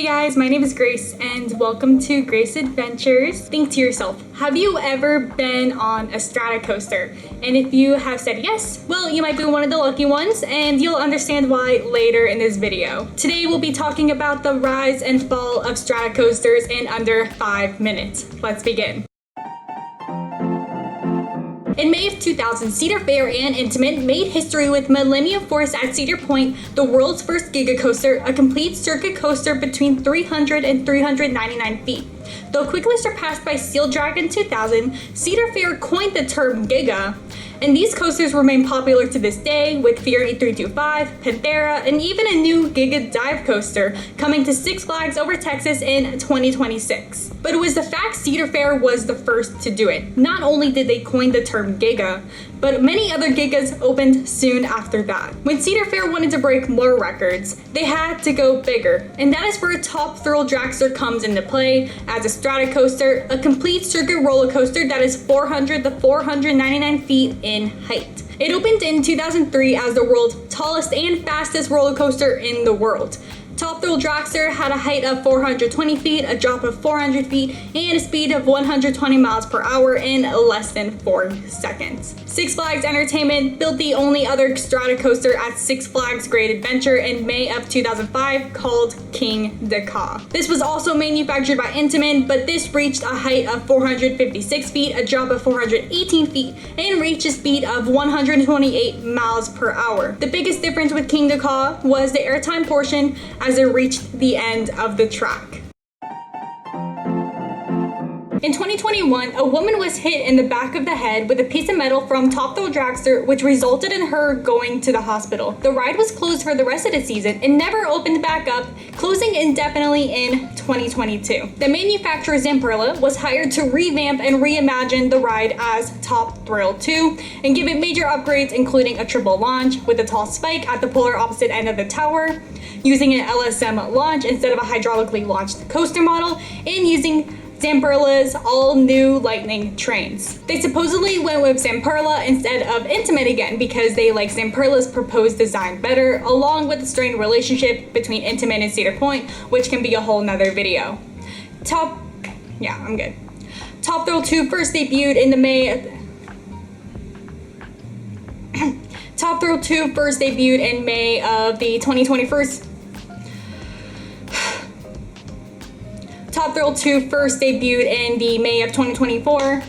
Hey guys, my name is Grace and welcome to Grace Adventures. Think to yourself, have you ever been on a Strata coaster? And if you have said yes, well, you might be one of the lucky ones and you'll understand why later in this video. Today we'll be talking about the rise and fall of Strata coasters in under 5 minutes. Let's begin. In May of 2000, Cedar Fair and Intamin made history with Millennium Force at Cedar Point, the world's first Giga coaster, a complete circuit coaster between 300 and 399 feet. Though quickly surpassed by Steel Dragon 2000, Cedar Fair coined the term Giga, and these coasters remain popular to this day, with Fury 325, Panthera, and even a new Giga dive coaster coming to Six Flags Over Texas in 2026. But it was the fact Cedar Fair was the first to do it. Not only did they coin the term Giga, but many other Gigas opened soon after that. When Cedar Fair wanted to break more records, they had to go bigger, and that is where Top Thrill Dragster comes into play as a Strata coaster, a complete circuit roller coaster that is 400 to 499 feet in height. It opened in 2003 as the world's tallest and fastest roller coaster in the world. Top Thrill Dragster had a height of 420 feet, a drop of 400 feet, and a speed of 120 miles per hour in less than 4 seconds. Six Flags Entertainment built the only other Strata coaster at Six Flags Great Adventure in May of 2005 called King Ka. This was also manufactured by Intamin, but this reached a height of 456 feet, a drop of 418 feet, and reached a speed of 128 miles per hour. The biggest difference with King Ka was the airtime portion as it reached the end of the track. In 2021, a woman was hit in the back of the head with a piece of metal from Top Thrill Dragster, which resulted in her going to the hospital. The ride was closed for the rest of the season and never opened back up, closing indefinitely in 2022. The manufacturer Zamperla was hired to revamp and reimagine the ride as Top Thrill 2 and give it major upgrades, including a triple launch with a tall spike at the polar opposite end of the tower, using an LSM launch instead of a hydraulically launched coaster model, and using Zamperla's all-new Lightning trains. They supposedly went with Zamperla instead of Intamin again because they like Zamperla's proposed design better, along with the strained relationship between Intamin and Cedar Point, which can be a whole nother video. Top Thrill 2 first debuted in the May Top Thrill 2 first debuted in May of the 2021. Top Thrill 2 first debuted in the May of 2024.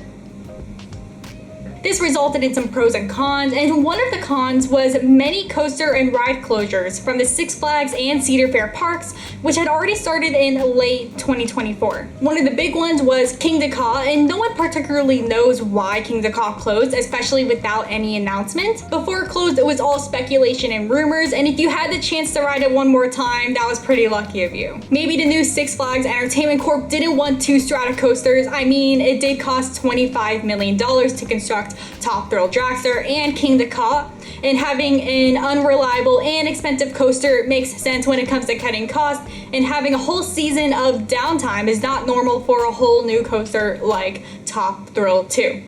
This resulted in some pros and cons, and one of the cons was many coaster and ride closures from the Six Flags and Cedar Fair parks, which had already started in late 2024. One of the big ones was King Ka, and no one particularly knows why King Ka closed, especially without any announcement. Before it closed, it was all speculation and rumors, and if you had the chance to ride it one more time, that was pretty lucky of you. Maybe the new Six Flags Entertainment Corp didn't want 2 Strata coasters. I mean, it did cost $25 million to construct Top Thrill Dragster and King Ka, and having an unreliable and expensive coaster makes sense when it comes to cutting costs, and having a whole season of downtime is not normal for a whole new coaster like Top Thrill 2.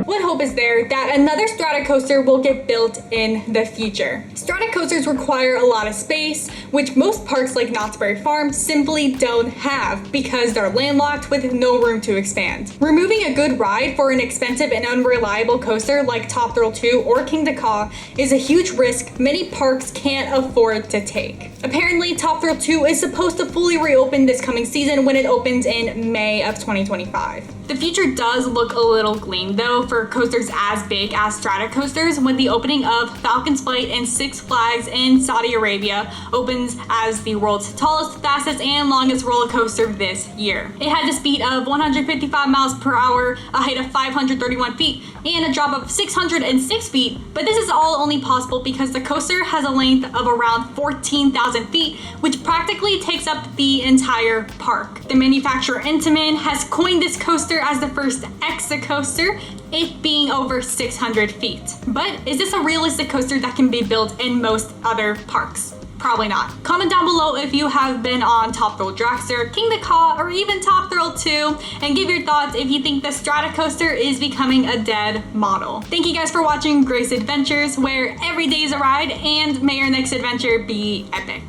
What hope is there that another Strata coaster will get built in the future? Strata coasters require a lot of space, which most parks like Knott's Berry Farm simply don't have because they're landlocked with no room to expand. Removing a good ride for an expensive and unreliable coaster like Top Thrill 2 or King Ka is a huge risk many parks can't afford to take. Apparently, Top Thrill 2 is supposed to fully reopen this coming season when it opens in May of 2025. The future does look a little gleam though for coasters as big as Strata coasters when the opening of Falcon's Flight and Six Flags in Saudi Arabia opens as the world's tallest, fastest, and longest roller coaster this year. It has a speed of 155 miles per hour, a height of 531 feet, and a drop of 606 feet, but this is all only possible because the coaster has a length of around 14,000 feet, which practically takes up the entire park. The manufacturer Intamin has coined this coaster as the first Exa coaster, it being over 600 feet. But is this a realistic coaster that can be built in most other parks? Probably not. Comment down below if you have been on Top Thrill Dragster, King Ka, or even Top Thrill 2, and give your thoughts if you think the Strata coaster is becoming a dead model. Thank you guys for watching Grace Adventures, where every day is a ride, and may your next adventure be epic.